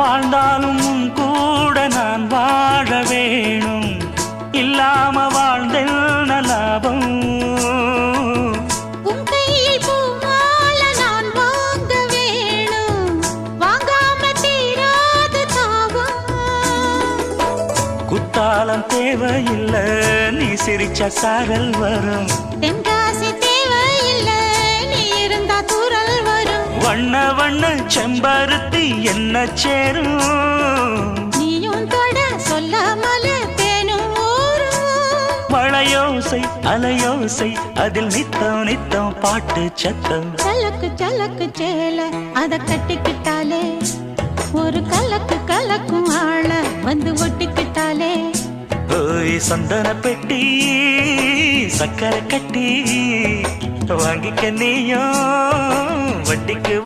வாழ்ந்தாலும் உன் கூட நான் வாழ வேணும், இல்லாம வாழ்ந்தென்ன லாபம். உன் கையில் பூமால நான் வாங்க வேணும், வாங்காம தீராத தாபம். குத்தாலம் தேவையில்லை, நீ சிரிச்ச சாரல் வரும். தென்காசி தேவையில்லை, நீ இருந்தா தூரல் வரும். வண்ண வண்ண செம்பருத்தி என்ன சேரும், நீயும் தொட சொல்லாமல தேனும் ஊரும். மழையோசை அலையோசை அதில் நித்தம் நித்தம் பாட்டு சத்தம். சலக்கு சலக்கு சேல அத கட்டிக்கிட்டாலே, ஒரு கலக்கு கலக்கும் ஆள வந்து ஒட்டிக்கிட்டாலே. ஓய் சந்தன பெட்டி சக்கரை கட்டி வாங்கிக்க நீயும் வட்டிக்கு